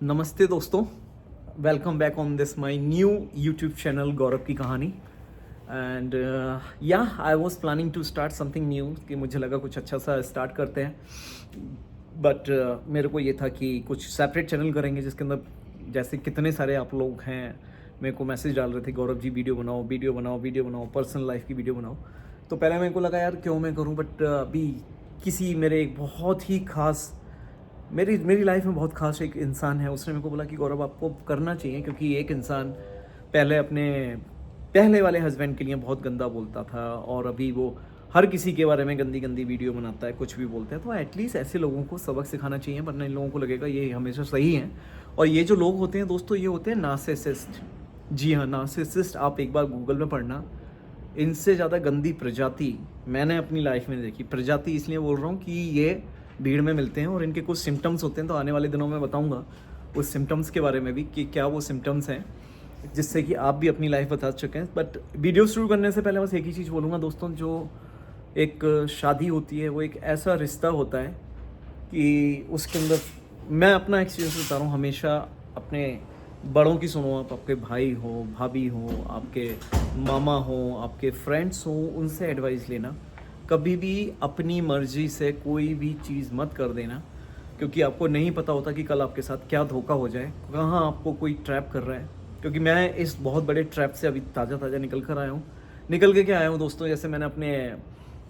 नमस्ते दोस्तों, welcome back on this my new YouTube channel Gaurav की कहानी। And yeah I was planning to start something new कि मुझे लगा कुछ अच्छा सा स्टार्ट करते हैं। बट मेरे को ये था कि कुछ सेपरेट चैनल करेंगे जिसके अंदर जैसे कितने सारे आप लोग हैं मेरे को मैसेज डाल रहे थे, गौरव जी वीडियो बनाओ वीडियो बनाओ वीडियो बनाओ, पर्सनल लाइफ की वीडियो बनाओ। तो पहले मेरे को लगा यार क्यों मैं करूं, बट अभी किसी मेरे एक बहुत ही खास मेरी मेरी लाइफ में बहुत खास एक इंसान है, उसने मेरे को बोला कि गौरव आपको करना चाहिए, क्योंकि एक इंसान पहले अपने पहले वाले हस्बैंड के लिए बहुत गंदा बोलता था और अभी वो हर किसी के बारे में गंदी गंदी वीडियो बनाता है, कुछ भी बोलता है। तो एटलीस्ट ऐसे लोगों को सबक सिखाना चाहिए, वरना इन लोगों को लगेगा ये हमेशा सही है। और ये जो लोग होते हैं दोस्तों, ये होते हैं नार्सिसिस्ट। जी हाँ, नार्सिसिस्ट आप एक बार गूगल में पढ़ना। इनसे ज़्यादा गंदी प्रजाति मैंने अपनी लाइफ में देखी। प्रजाति इसलिए बोल रहा हूँ कि ये भीड़ में मिलते हैं और इनके कुछ सिम्टम्स होते हैं। तो आने वाले दिनों में बताऊंगा उस सिम्टम्स के बारे में भी कि क्या वो सिम्टम्स हैं, जिससे कि आप भी अपनी लाइफ बता सकें। बट वीडियो शुरू करने से पहले बस एक ही चीज़ बोलूँगा दोस्तों, जो एक शादी होती है वो एक ऐसा रिश्ता होता है कि उसके अंदर मैं अपना एक्सपीरियंस बता रहा हूँ, हमेशा अपने बड़ों की सुनो। आप आपके भाई हो, भाभी हो, आपके मामा हो, आपके फ्रेंड्स हो, उनसे एडवाइस लेना। कभी भी अपनी मर्जी से कोई भी चीज़ मत कर देना, क्योंकि आपको नहीं पता होता कि कल आपके साथ क्या धोखा हो जाए, कहाँ आपको कोई ट्रैप कर रहा है। क्योंकि मैं इस बहुत बड़े ट्रैप से अभी ताज़ा ताज़ा निकल कर आया हूँ। निकल के क्या आया हूँ दोस्तों, जैसे मैंने अपने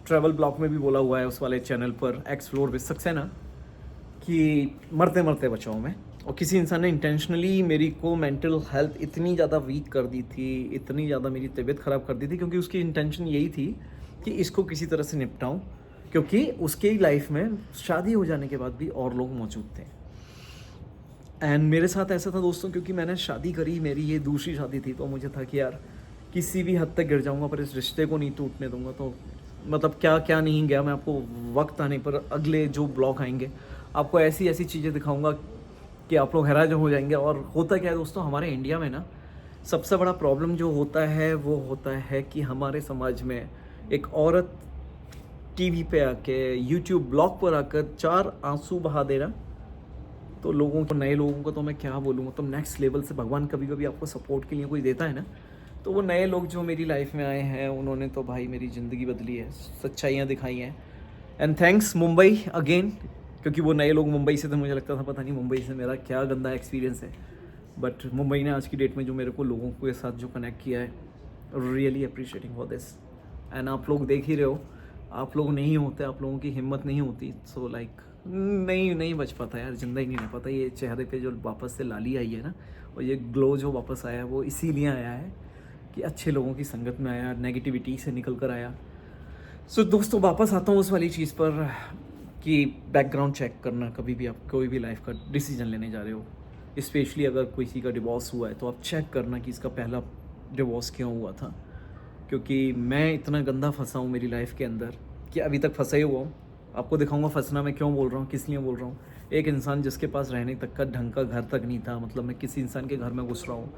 ट्रैवल ब्लॉग में भी बोला हुआ है, उस वाले चैनल पर एक्सप्लोर विद सक्सेना, कि मरते मरते बचाऊँ मैं। और किसी इंसान ने इंटेंशनली मेरी को मेंटल हेल्थ इतनी ज़्यादा वीक कर दी थी, इतनी ज़्यादा मेरी तबीयत ख़राब कर दी थी, क्योंकि उसकी इंटेंशन यही थी कि इसको किसी तरह से निपटाऊं, क्योंकि उसके लाइफ में शादी हो जाने के बाद भी और लोग मौजूद थे। एंड मेरे साथ ऐसा था दोस्तों, क्योंकि मैंने शादी करी, मेरी ये दूसरी शादी थी, तो मुझे था कि यार किसी भी हद तक गिर जाऊंगा पर इस रिश्ते को नहीं टूटने दूंगा। तो मतलब क्या क्या नहीं गया मैं, आपको वक्त आने पर अगले जो ब्लॉग आएंगे आपको ऐसी ऐसी चीज़ें दिखाऊंगा कि आप लोग हैरान हो जाएंगे। और होता क्या है दोस्तों, हमारे इंडिया में ना सबसे बड़ा प्रॉब्लम जो होता है वो होता है कि हमारे समाज में एक औरत टीवी पे आके, यूट्यूब ब्लॉग पर आकर चार आंसू बहा देना, तो लोगों को, नए लोगों को तो मैं क्या बोलूँ, तो नेक्स्ट लेवल से भगवान कभी कभी आपको सपोर्ट के लिए कोई देता है ना। तो वो नए लोग जो मेरी लाइफ में आए हैं, उन्होंने तो भाई मेरी ज़िंदगी बदली है, सच्चाइयाँ दिखाई हैं। एंड थैंक्स मुंबई अगेन, क्योंकि वो नए लोग मुंबई से थे, मुझे लगता था पता नहीं मुंबई से मेरा क्या गंदा एक्सपीरियंस है। बट मुंबई ने आज की डेट में जो मेरे को लोगों के साथ जो कनेक्ट किया है, really appreciating for this. And आप लोग देख ही रहे हो, आप लोग नहीं होते, आप लोगों की हिम्मत नहीं होती, सो लाइक नहीं बच पाता यार, जिंदा ही नहीं रह पाता। ये चेहरे पे जो वापस से लाली आई है ना, और ये ग्लो जो वापस आया है, वो इसीलिए आया है कि अच्छे लोगों की संगत में आया, नेगेटिविटी से निकल कर आया। सो दोस्तों वापस आता हूँ उस वाली चीज़ पर कि बैकग्राउंड चेक करना, कभी भी आप कोई भी लाइफ का डिसीजन लेने जा रहे हो, स्पेशली अगर किसी का डिवोर्स हुआ है, तो आप चेक करना कि इसका पहला डिवोर्स क्यों हुआ था। क्योंकि मैं इतना गंदा फंसा हूँ मेरी लाइफ के अंदर कि अभी तक फंसा ही हुआ हूँ। आपको दिखाऊंगा फंसना मैं क्यों बोल रहा हूँ, किस लिए बोल रहा हूँ। एक इंसान जिसके पास रहने तक का ढंग का घर तक नहीं था, मतलब मैं किसी इंसान के घर में घुस रहा हूँ,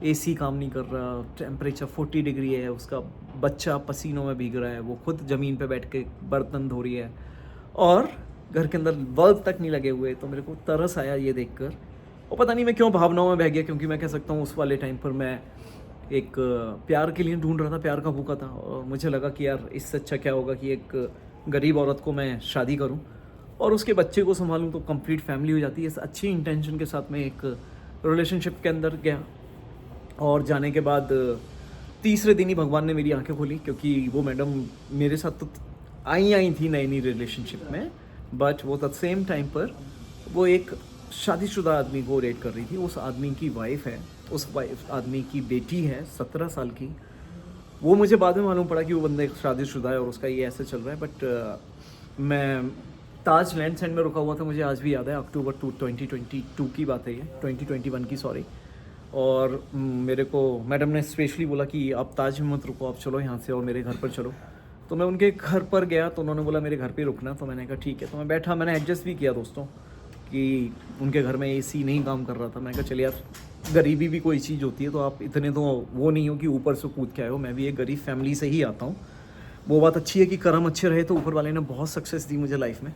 एसी काम नहीं कर रहा, टेम्परेचर 40 डिग्री है, उसका बच्चा पसीनों में भीग रहा है, वो खुद ज़मीन पे बैठ के बर्तन धो रही है, और घर के अंदर बल्ब तक नहीं लगे हुए। तो मेरे को तरस आया ये देखकर, और पता नहीं मैं क्यों भावनाओं में बह गया, क्योंकि मैं कह सकता हूँ उस वाले टाइम पर मैं एक प्यार के लिए ढूंढ रहा था, प्यार का भूखा था, और मुझे लगा कि यार इससे अच्छा क्या होगा कि एक गरीब औरत को मैं शादी करूं और उसके बच्चे को संभालूं, तो कंप्लीट फैमिली हो जाती है। इस अच्छी इंटेंशन के साथ मैं एक रिलेशनशिप के अंदर गया, और जाने के बाद तीसरे दिन ही भगवान ने मेरी आंखें खोली, क्योंकि वो मैडम मेरे साथ तो आई थी नई नई रिलेशनशिप में, बट वो तब सेम टाइम पर वो एक शादीशुदा आदमी को डेट कर रही थी। उस आदमी की वाइफ है, उस वाइफ आदमी की बेटी है 17 साल की। वो मुझे बाद में मालूम पड़ा कि वो बंदा एक शादीशुदा है और उसका ये ऐसे चल रहा है। बट मैं ताज लैंड सेंड में रुका हुआ था, मुझे आज भी याद है, अक्टूबर 2022 की बात है ये, 2021 की सॉरी। और मेरे को मैडम ने स्पेशली बोला कि आप ताज में मत रुको, आप चलो यहाँ से और मेरे घर पर चलो। तो मैं उनके घर पर गया, तो उन्होंने बोला मेरे घर पे रुकना, तो मैंने कहा ठीक है। तो मैं बैठा, मैंने एडजस्ट भी किया दोस्तों, कि उनके घर में एसी नहीं काम कर रहा था। मैं कहा चल यार, गरीबी भी कोई चीज़ होती है, तो आप इतने तो वो नहीं हो कि ऊपर से कूद के आए हो, मैं भी एक गरीब फैमिली से ही आता हूँ। वो बात अच्छी है कि कर्म अच्छे रहे तो ऊपर वाले ने बहुत सक्सेस दी मुझे लाइफ में।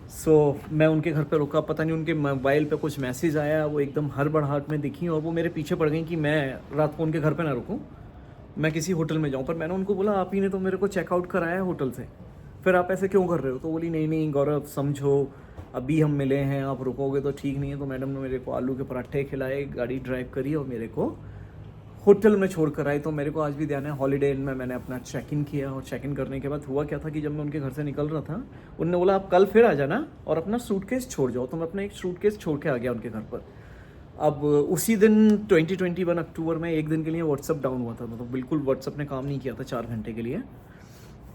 मैं उनके घर पे रुका, पता नहीं उनके मोबाइल पे कुछ मैसेज आया, वो एकदम हड़बड़ाहट में दिखी और वो मेरे पीछे पड़ गई कि मैं रात को उनके घर पे ना रुकूं, मैं किसी होटल में जाऊं। पर मैंने उनको बोला आप ही ने तो मेरे को चेकआउट कराया है होटल से, फिर आप ऐसे क्यों कर रहे हो? तो बोली नहीं नहीं गौरव समझो, अभी हम मिले हैं, आप रुकोगे तो ठीक नहीं है। तो मैडम ने मेरे को आलू के पराठे खिलाए, गाड़ी ड्राइव करी और मेरे को होटल में छोड़ कर आई। तो मेरे को आज भी ध्यान है, हॉलीडे इन में मैंने अपना चेक इन किया और चेक इन करने के बाद हुआ क्या था कि जब मैं उनके घर से निकल रहा था, उन्होंने बोला आप कल फिर आ जाना और अपना सूटकेस छोड़ जाओ। तो मैं अपना एक सूटकेस छोड़ के आ गया उनके घर पर। अब उसी दिन 2021 अक्टूबर में एक दिन के लिए व्हाट्सअप डाउन हुआ था, मतलब बिल्कुल व्हाट्सअप ने काम नहीं किया था 4 घंटे के लिए।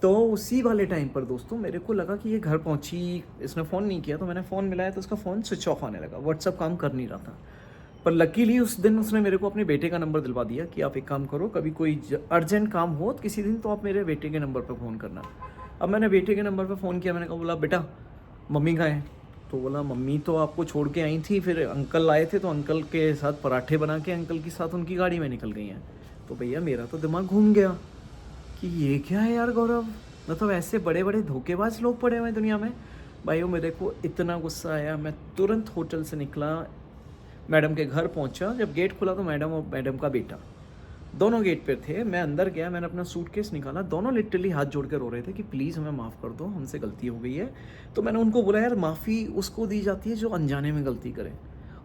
तो उसी वाले टाइम पर दोस्तों मेरे को लगा कि ये घर पहुंची, इसने फ़ोन नहीं किया, तो मैंने फ़ोन मिलाया तो उसका फ़ोन स्विच ऑफ आने लगा, व्हाट्सअप काम कर नहीं रहा था। पर लकीली उस दिन उसने मेरे को अपने बेटे का नंबर दिलवा दिया कि आप एक काम करो, कभी कोई अर्जेंट काम हो किसी दिन तो आप मेरे बेटे के नंबर पर फ़ोन करना। अब मैंने बेटे के नंबर पर फ़ोन किया, मैंने कहा बोला बेटा मम्मी कहाँ है? तो बोला मम्मी तो आपको छोड़ के आई थी, फिर अंकल आए थे तो अंकल के साथ पराठे बना के अंकल के साथ उनकी गाड़ी में निकल गई हैं। तो भैया मेरा तो दिमाग घूम गया कि ये क्या है यार गौरव, मतलब ऐसे बड़े बड़े धोखेबाज लोग पड़े हुए हैं दुनिया में। भाइयों मेरे को इतना गुस्सा आया, मैं तुरंत होटल से निकला, मैडम के घर पहुंचा। जब गेट खुला तो मैडम और मैडम का बेटा दोनों गेट पे थे। मैं अंदर गया, मैंने अपना सूटकेस निकाला, दोनों लिटरली हाथ जोड़ कर रो रहे थे कि प्लीज़ हमें माफ़ कर दो, हमसे गलती हो गई है। तो मैंने उनको बोला यार माफ़ी उसको दी जाती है जो अनजाने में गलती करे,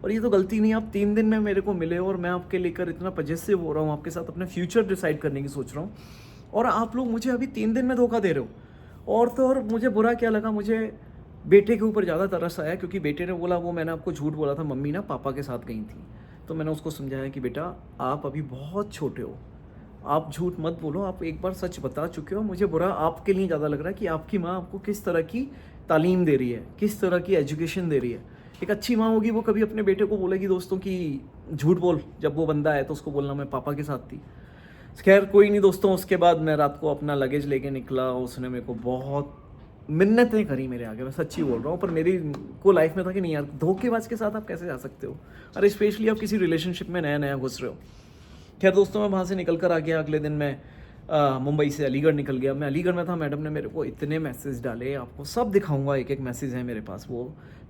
और ये तो गलती नहीं। आप 3 दिन में मेरे को मिले और मैं आपके लेकर इतना पजेसिव हो रहा हूँ, आपके साथ अपने फ्यूचर डिसाइड करने की सोच रहा हूँ, और आप लोग मुझे अभी 3 दिन में धोखा दे रहे हो। और तो और मुझे बुरा क्या लगा, मुझे बेटे के ऊपर ज़्यादा तरस आया क्योंकि बेटे ने बोला वो मैंने आपको झूठ बोला था, मम्मी ना पापा के साथ गई थी। तो मैंने उसको समझाया कि बेटा आप अभी बहुत छोटे हो, आप झूठ मत बोलो, आप एक बार सच बता चुके हो। मुझे बुरा आपके लिए ज़्यादा लग रहा है कि आपकी माँ आपको किस तरह की तालीम दे रही है, किस तरह की एजुकेशन दे रही है। एक अच्छी माँ होगी वो कभी अपने बेटे को बोलेगी दोस्तों कि झूठ बोल, जब वो बंदा है तो उसको बोलना मैं पापा के साथ थी। खैर कोई नहीं दोस्तों, उसके बाद मैं रात को अपना लगेज लेके निकला। उसने मेरे को बहुत मिन्नतें करी मेरे आगे, मैं सच्ची बोल रहा हूँ। पर मेरी को लाइफ में था कि नहीं यार, धोखेबाज के साथ आप कैसे जा सकते हो, अरे स्पेशली आप किसी रिलेशनशिप में नया नया घुस रहे हो। खैर दोस्तों मैं वहाँ से निकल कर आ गया। अगले दिन मैं मुंबई से अलीगढ़ निकल गया। मैं अलीगढ़ में था, मैडम ने मेरे को इतने मैसेज डाले, आपको सब दिखाऊंगा, एक एक मैसेज है मेरे पास। वो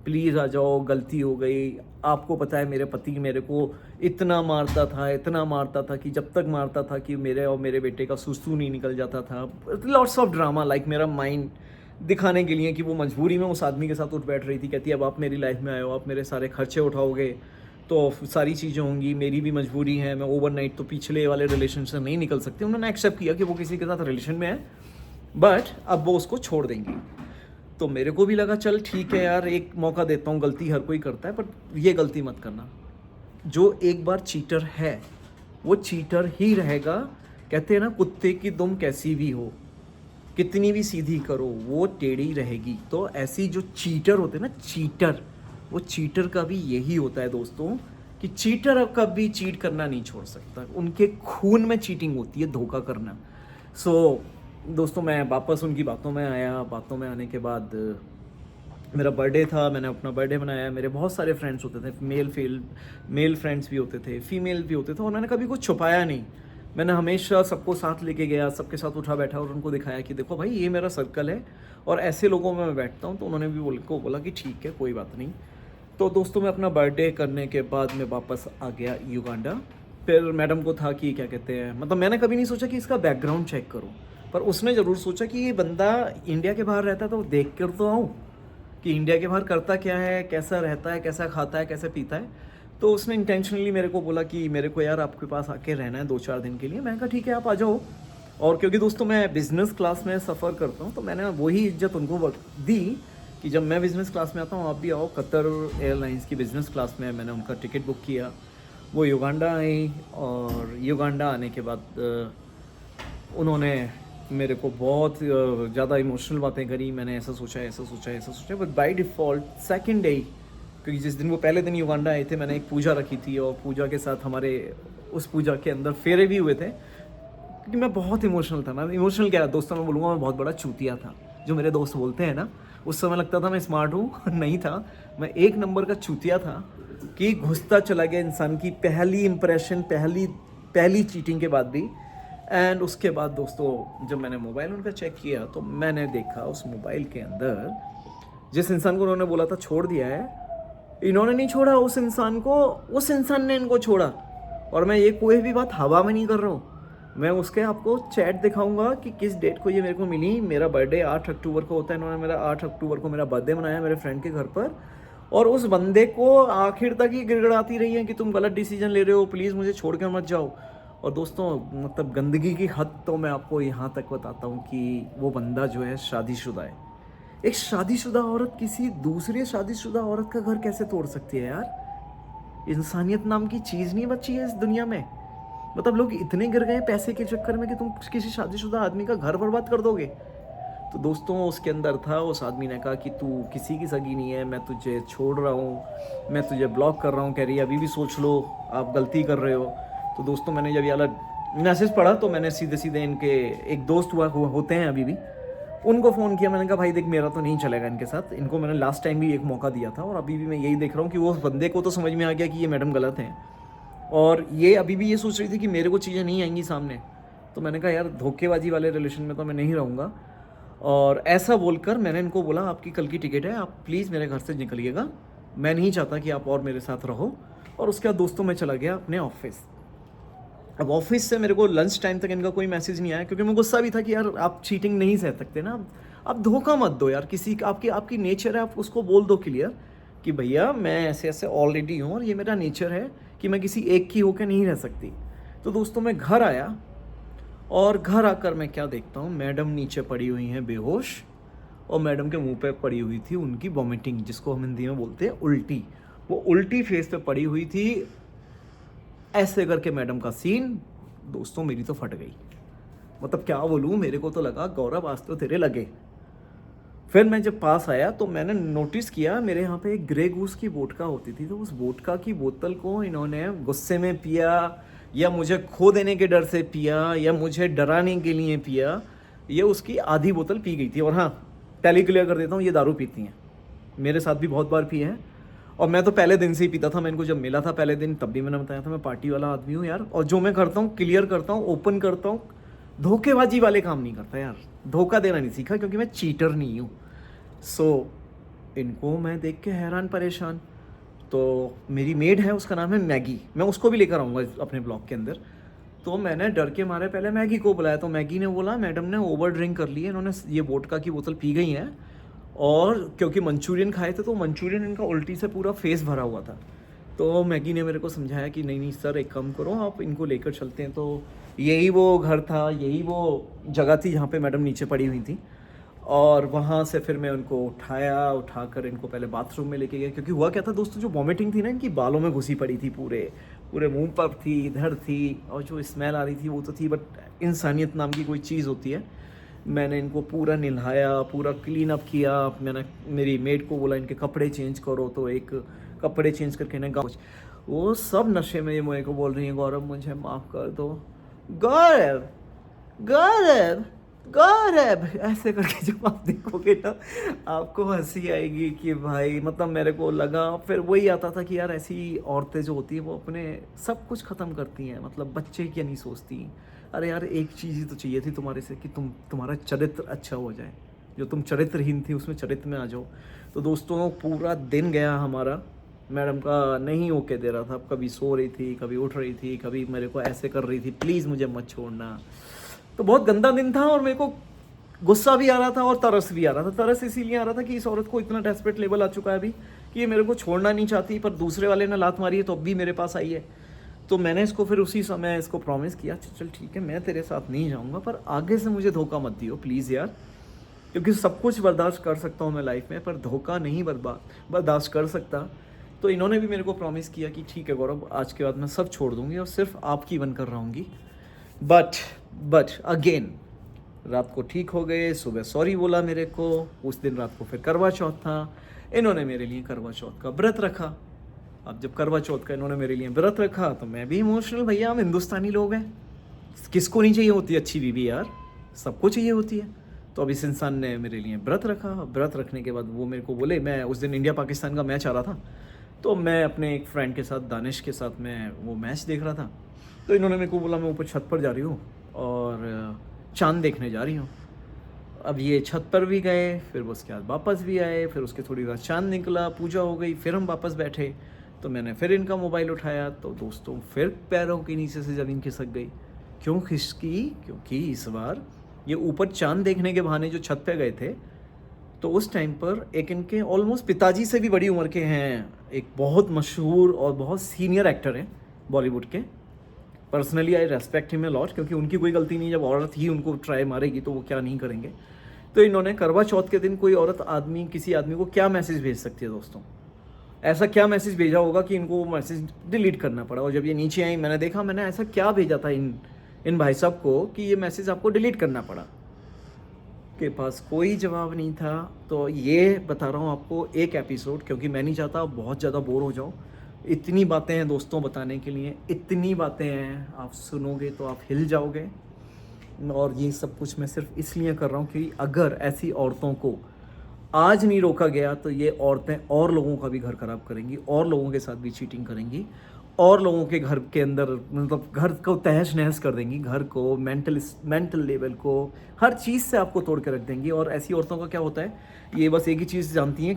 प्लीज़ आ जाओ, गलती हो गई। आपको पता है मेरे पति मेरे को इतना मारता था कि जब तक मारता था कि मेरे और मेरे बेटे का सुसु नहीं निकल जाता था। लॉट्स ऑफ ड्रामा, लाइक मेरा माइंड दिखाने के लिए कि वो मजबूरी में उस आदमी के साथ उठ बैठ रही थी। कहती है अब आप मेरी लाइफ में आए हो, आप मेरे सारे खर्चे उठाओगे तो सारी चीज़ें होंगी, मेरी भी मजबूरी है, मैं ओवरनाइट तो पिछले वाले रिलेशन से नहीं निकल सकती। उन्होंने एक्सेप्ट किया कि वो किसी के साथ रिलेशन में है, बट अब वो उसको छोड़ देंगी। तो मेरे को भी लगा चल ठीक है यार, एक मौका देता हूँ, गलती हर कोई करता है, पर ये गलती मत करना। जो एक बार चीटर है वो चीटर ही रहेगा। कहते हैं ना कुत्ते की दुम कैसी भी हो, कितनी भी सीधी करो वो टेढ़ी रहेगी। तो ऐसी जो चीटर होते हैं ना, चीटर, वो चीटर का भी यही होता है दोस्तों कि चीटर कभी चीट करना नहीं छोड़ सकता, उनके खून में चीटिंग होती है, धोखा करना। दोस्तों मैं वापस उनकी बातों में आया। बातों में आने के बाद मेरा बर्थडे था, मैंने अपना बर्थडे मनाया। मेरे बहुत सारे फ्रेंड्स होते थे, मेल फ्रेंड्स भी होते थे, फीमेल भी होते थे, और मैंने कभी कुछ छुपाया नहीं। मैंने हमेशा सबको साथ लेके गया, सबके साथ उठा बैठा और उनको दिखाया कि देखो भाई ये मेरा सर्कल है और ऐसे लोगों में मैं बैठता हूँ। तो उन्होंने भी बोला कि ठीक है कोई बात नहीं। तो दोस्तों मैं अपना बर्थडे करने के बाद मैं वापस आ गया युगांडा। फिर मैडम को था कि क्या कहते हैं, मतलब मैंने कभी नहीं सोचा कि इसका बैकग्राउंड चेक करूं, पर उसने ज़रूर सोचा कि ये बंदा इंडिया के बाहर रहता है तो देख कर तो आऊँ कि इंडिया के बाहर करता क्या है, कैसा रहता है, कैसा खाता है, कैसे पीता है। तो उसने इंटेंशनली मेरे को बोला कि मेरे को यार आपके पास आके रहना है 2-4 दिन के लिए। मैंने कहा ठीक है आप आ जाओ। और क्योंकि दोस्तों मैं बिज़नेस क्लास में सफ़र करता हूँ तो मैंने वही इज्जत उनको दी कि जब मैं बिज़नेस क्लास में आता हूँ आप भी आओ। कतर एयरलाइंस की बिज़नेस क्लास में मैंने उनका टिकट बुक किया, वो युगांडा आई। और युगांडा आने के बाद उन्होंने मेरे को बहुत ज़्यादा इमोशनल बातें करी। मैंने ऐसा सोचा, but by default second day, क्योंकि जिस दिन वो पहले दिन युगांडा आए थे मैंने एक पूजा रखी थी और पूजा के साथ हमारे उस पूजा के अंदर फेरे भी हुए थे। क्योंकि मैं बहुत इमोशनल था। मैं इमोशनल क्या दोस्तों, मैं बोलूँगा मैं बहुत बड़ा चूतिया था, जो मेरे दोस्त बोलते हैं ना। उस समय लगता था मैं स्मार्ट हूँ नहीं था, मैं एक नंबर का चूतिया था कि घुसता चला गया इंसान की पहली इंप्रेशन, पहली चीटिंग के बाद भी। एंड उसके बाद दोस्तों जब मैंने मोबाइल उनका चेक किया तो मैंने देखा उस मोबाइल के अंदर जिस इंसान को उन्होंने बोला था छोड़ दिया है, इन्होंने नहीं छोड़ा उस इंसान को, उस इंसान ने इनको छोड़ा। और मैं ये कोई भी बात हवा में नहीं कर रहा हूँ, मैं उसके आपको चैट दिखाऊंगा कि किस डेट को ये मेरे को मिली। मेरा बर्थडे 8 अक्टूबर को होता है, इन्होंने मेरा 8 अक्टूबर को मेरा बर्थडे मनाया मेरे फ्रेंड के घर पर। और उस बंदे को आखिर तक ही गिड़गिड़ाती रही है कि तुम गलत डिसीजन ले रहे हो, प्लीज़ मुझे छोड़ कर मत जाओ। और दोस्तों मतलब गंदगी की हद तो मैं आपको यहाँ तक बताता हूँ कि वो बंदा जो है शादीशुदा है। एक शादीशुदा औरत किसी दूसरी शादीशुदा औरत का घर कैसे तोड़ सकती है यार? इंसानियत नाम की चीज़ नहीं बची है इस दुनिया में। मतलब लोग इतने गिर गए पैसे के चक्कर में कि तुम किसी शादीशुदा आदमी का घर बर्बाद कर दोगे। तो दोस्तों उसके अंदर था, उस आदमी ने कहा कि तू किसी की सगी नहीं है, मैं तुझे छोड़ रहा हूँ, मैं तुझे ब्लॉक कर रहा हूँ। कह रही है अभी भी सोच लो, आप गलती कर रहे हो। तो दोस्तों मैंने जब ये वाला मैसेज पढ़ा तो मैंने सीधे सीधे इनके एक दोस्त होते हैं अभी भी, उनको फ़ोन किया। मैंने कहा भाई देख मेरा तो नहीं चलेगा इनके साथ, इनको मैंने लास्ट टाइम भी एक मौका दिया था और अभी भी मैं यही देख रहा हूँ कि वो बंदे को तो समझ में आ गया कि ये मैडम गलत हैं और ये अभी भी ये सोच रही थी कि मेरे को चीज़ें नहीं आएंगी सामने। तो मैंने कहा यार धोखेबाजी वाले रिलेशन में तो मैं नहीं रहूँगा। और ऐसा बोलकर मैंने इनको बोला आपकी कल की टिकट है, आप प्लीज़ मेरे घर से निकलिएगा, मैं नहीं चाहता कि आप और मेरे साथ रहो। और उसके बाद दोस्तों मैं चला गया अपने ऑफिस। अब ऑफिस से मेरे को लंच टाइम तक इनका कोई मैसेज नहीं आया, क्योंकि मैं गुस्सा भी था कि यार आप चीटिंग नहीं सह सकते ना, आप धोखा मत दो यार किसी का। आपकी नेचर है, आप उसको बोल दो क्लियर कि भैया मैं ऐसे ऐसे ऑलरेडी हूँ और ये मेरा नेचर है कि मैं किसी एक की होकर नहीं रह सकती। तो दोस्तों मैं घर आया और घर आकर मैं क्या देखता हूँ, मैडम नीचे पड़ी हुई हैं बेहोश और मैडम के मुंह पे पड़ी हुई थी उनकी वॉमिटिंग, जिसको हम हिंदी में बोलते हैं उल्टी। वो उल्टी फेस पे पड़ी हुई थी। ऐसे करके मैडम का सीन दोस्तों मेरी तो फट गई। मतलब क्या बोलूँ, मेरे को तो लगा गौरव आज तो तेरे लगे। फिर मैं जब पास आया तो मैंने नोटिस किया मेरे यहाँ पे एक ग्रे गूस की वोडका होती थी, तो उस वोडका की बोतल को इन्होंने गुस्से में पिया या मुझे खो देने के डर से पिया या मुझे डराने के लिए पिया, ये उसकी आधी बोतल पी गई थी। और हाँ टैली क्लियर कर देता हूँ, ये दारू पीती हैं, मेरे साथ भी बहुत बार पिए हैं और मैं तो पहले दिन से ही पीता था। मैं इनको जब मिला था पहले दिन तब भी मैंने बताया था मैं पार्टी वाला आदमी हूँ यार, और जो मैं करता हूँ क्लियर करता हूँ, ओपन करता हूँ, धोखेबाजी वाले काम नहीं करता यार, धोखा देना नहीं सीखा क्योंकि मैं चीटर नहीं हूँ। सो इनको मैं देख के हैरान परेशान। तो मेरी मेड है, उसका नाम है मैगी, मैं उसको भी लेकर आऊँगा अपने ब्लॉग के अंदर। तो मैंने डर के मारे पहले मैगी को बुलाया, तो मैगी ने बोला मैडम ने ओवर ड्रिंक कर ली है, इन्होंने ये वोडका की बोतल पी गई है और क्योंकि मंचूरियन खाए थे तो मंचूरियन इनका उल्टी से पूरा फेस भरा हुआ था। तो मैगी ने मेरे को समझाया कि नहीं नहीं सर एक काम करो, आप इनको लेकर चलते हैं। तो यही वो घर था, यही वो जगह थी जहाँ पे मैडम नीचे पड़ी हुई थी। और वहाँ से फिर मैं उनको उठाकर इनको पहले बाथरूम में लेके गया, क्योंकि हुआ क्या था दोस्तों, जो वॉमिटिंग थी ना इनकी बालों में घुसी पड़ी थी, पूरे मुंह पर थी, इधर थी, और जो स्मेल आ रही थी वो तो थी, बट इंसानियत नाम की कोई चीज़ होती है। मैंने इनको पूरा नहलाया, पूरा क्लीन अप किया। मैंने मेरी मेड को बोला इनके कपड़े चेंज करो, तो एक कपड़े चेंज करके इन्हें गाँव, वो सब नशे में ये मुझे को बोल रही है गौरव मुझे माफ़ कर दो, गौरव गौरव गौरव, ऐसे करके जब आप देखोगे ना आपको हंसी आएगी कि भाई मतलब मेरे को लगा फिर वही आता था कि यार ऐसी औरतें जो होती हैं वो अपने सब कुछ ख़त्म करती हैं, मतलब बच्चे क्या नहीं सोचती। अरे यार एक चीज़ ही तो चाहिए थी तुम्हारे से कि तुम्हारा चरित्र अच्छा हो जाए, जो तुम चरित्रहीन थी उसमें चरित्र में आ जाओ। तो दोस्तों पूरा दिन गया हमारा, मैडम का नहीं होके दे रहा था, कभी सो रही थी, कभी उठ रही थी, कभी मेरे को ऐसे कर रही थी प्लीज़ मुझे मत छोड़ना। तो बहुत गंदा दिन था और मेरे को गुस्सा भी आ रहा था और तरस भी आ रहा था। तरस इसीलिए आ रहा था कि इस औरत को इतना डेस्परेट लेवल आ चुका है अभी कि ये मेरे को छोड़ना नहीं चाहती, पर दूसरे वाले ने लात मारी है तो अब भी मेरे पास आई है। तो मैंने इसको फिर उसी समय इसको प्रॉमिस किया चल ठीक है मैं तेरे साथ नहीं जाऊँगा, पर आगे से मुझे धोखा मत दियो प्लीज़ यार, क्योंकि सब कुछ बर्दाश्त कर सकता हूँ मैं लाइफ में, पर धोखा नहीं बर्दाश्त कर सकता। तो इन्होंने भी मेरे को प्रॉमिस किया कि ठीक है गौरव आज के बाद मैं सब छोड़ दूँगी और सिर्फ आपकी बनकर रहूँगी। बट अगेन रात को ठीक हो गए, सुबह सॉरी बोला मेरे को। उस दिन रात को फिर करवा चौथ था, इन्होंने मेरे लिए करवा चौथ का व्रत रखा। अब जब करवा चौथ का इन्होंने मेरे लिए व्रत रखा तो मैं भी इमोशनल, भैया हम हिंदुस्तानी लोग हैं, किसको नहीं चाहिए होती अच्छी बीवी यार, सबको चाहिए होती है। तो अब इस इंसान ने मेरे लिए व्रत रखा। व्रत रखने के बाद वो मेरे को बोले, मैं उस दिन इंडिया पाकिस्तान का मैच आ रहा था, तो मैं अपने एक फ्रेंड के साथ दानिश के साथ मैं वो मैच देख रहा था। तो इन्होंने मेरे को बोला मैं ऊपर छत पर जा रही हूँ और चांद देखने जा रही हूँ। अब ये छत पर भी गए, फिर उसके बाद वापस भी आए, फिर उसके थोड़ी देर चांद निकला, पूजा हो गई, फिर हम वापस बैठे, तो मैंने फिर इनका मोबाइल उठाया, तो दोस्तों फिर पैरों के नीचे से ज़मीन खिसक गई। क्यों खिसकी? क्योंकि इस बार ये ऊपर चांद देखने के बहाने जो छत पे गए थे, तो उस टाइम पर एक इनके ऑलमोस्ट पिताजी से भी बड़ी उम्र के हैं, एक बहुत मशहूर और बहुत सीनियर एक्टर हैं बॉलीवुड के। Personally I respect him a lot, क्योंकि उनकी कोई गलती नहीं, जब औरत ही उनको ट्राई मारेगी तो वो क्या नहीं करेंगे। तो इन्होंने करवा चौथ के दिन कोई औरत आदमी किसी आदमी को क्या मैसेज भेज सकती है दोस्तों? ऐसा क्या मैसेज भेजा होगा कि इनको वो मैसेज डिलीट करना पड़ा? और जब ये नीचे आई, मैंने देखा मैंने ऐसा क्या भेजा था इन भाई साहब को कि ये मैसेज आपको डिलीट करना पड़ा। के पास कोई जवाब नहीं था। तो ये बता रहा हूँ आपको एक एपिसोड, क्योंकि मैं नहीं चाहता आप बहुत ज़्यादा बोर हो जाओ। इतनी बातें हैं दोस्तों बताने के लिए, इतनी बातें हैं, आप सुनोगे तो आप हिल जाओगे। और ये सब कुछ मैं सिर्फ इसलिए कर रहा हूँ कि अगर ऐसी औरतों को आज नहीं रोका गया तो ये औरतें और लोगों का भी घर खराब करेंगी, और लोगों के साथ भी चीटिंग करेंगी, और लोगों के घर के अंदर मतलब घर को तहस नहस कर देंगी, घर को, मेंटल लेवल को, हर चीज़ से आपको तोड़ के रख देंगी। और ऐसी औरतों का क्या होता है, ये बस एक ही चीज़ जानती हैं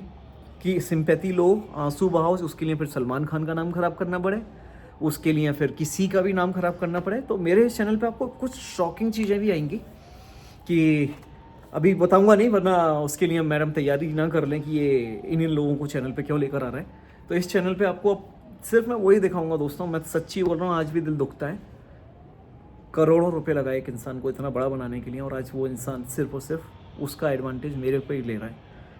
कि सिंपैथी लो, आंसू बहाओ, उसके लिए फिर सलमान खान का नाम ख़राब करना पड़े, उसके लिए फिर किसी का भी नाम ख़राब करना पड़े। तो मेरे इस चैनल पे आपको कुछ शॉकिंग चीज़ें भी आएंगी कि अभी बताऊंगा नहीं, वरना उसके लिए मैडम तैयारी ना कर लें कि ये इन लोगों को चैनल पे क्यों लेकर आ रहा है। तो इस चैनल पे आपको सिर्फ मैं वही दिखाऊंगा दोस्तों, मैं सच्ची बोल रहा हूँ, आज भी दिल दुखता है। करोड़ों रुपए लगाए एक इंसान को इतना बड़ा बनाने के लिए, और आज वो इंसान सिर्फ और सिर्फ उसका एडवांटेज मेरे पे ही ले रहा है,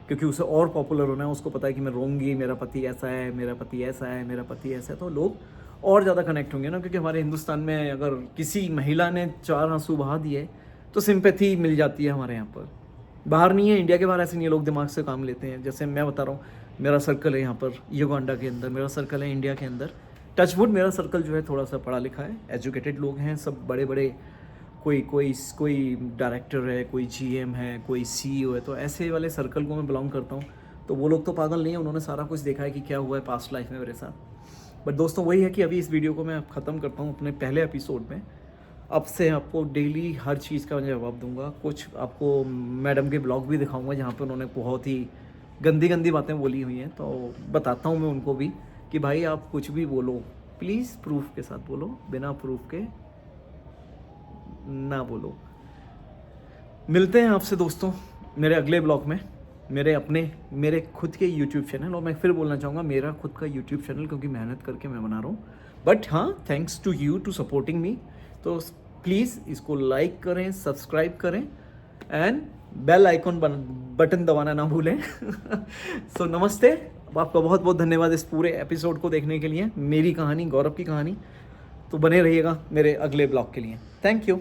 क्योंकि उसे और पॉपुलर होना है। उसको पता है कि मैं रोऊंगी, मेरा पति ऐसा है, मेरा पति ऐसा है, मेरा पति ऐसा है, तो लोग और ज़्यादा कनेक्ट होंगे ना। क्योंकि हमारे हिंदुस्तान में अगर किसी महिला ने 4 आंसू बहा दिए तो सिंपैथी मिल जाती है हमारे यहाँ पर। बाहर नहीं है, इंडिया के बाहर ऐसे नहीं है, लोग दिमाग से काम लेते हैं। जैसे मैं बता रहा हूँ, मेरा सर्कल है यहाँ पर युगांडा के अंदर, मेरा सर्कल है इंडिया के अंदर। टचवुड मेरा सर्कल जो है थोड़ा सा पढ़ा लिखा है, एजुकेटेड लोग हैं, सब बड़े बड़े, कोई डायरेक्टर है, कोई जीएम है, कोई सीईओ है। तो ऐसे वाले सर्कल को मैं बिलोंग करता हूँ। तो वो लोग तो पागल नहीं है, उन्होंने सारा कुछ देखा है कि क्या हुआ है पास्ट लाइफ में मेरे साथ। बट दोस्तों वही है कि अभी इस वीडियो को मैं ख़त्म करता हूँ अपने पहले एपिसोड में। अब से आपको डेली हर चीज़ का मैं जवाब दूंगा। कुछ आपको मैडम के ब्लॉग भी दिखाऊंगा जहाँ पे उन्होंने बहुत ही गंदी बातें बोली हुई हैं। तो बताता हूँ मैं उनको भी कि भाई आप कुछ भी बोलो, प्लीज़ प्रूफ के साथ बोलो, बिना प्रूफ के ना बोलो। मिलते हैं आपसे दोस्तों मेरे अगले ब्लॉग में, मेरे खुद के यूट्यूब चैनल। और मैं फिर बोलना चाहूँगा, मेरा खुद का यूट्यूब चैनल, क्योंकि मेहनत करके मैं बना रहा हूँ। बट हाँ, thanks to you to supporting me. तो प्लीज़ इसको लाइक करें, सब्सक्राइब करें, एंड बेल आइकॉन बटन दबाना ना भूलें। सो नमस्ते, आपका बहुत बहुत धन्यवाद इस पूरे एपिसोड को देखने के लिए, मेरी कहानी, गौरव की कहानी। तो बने रहिएगा मेरे अगले ब्लॉग के लिए। Thank you.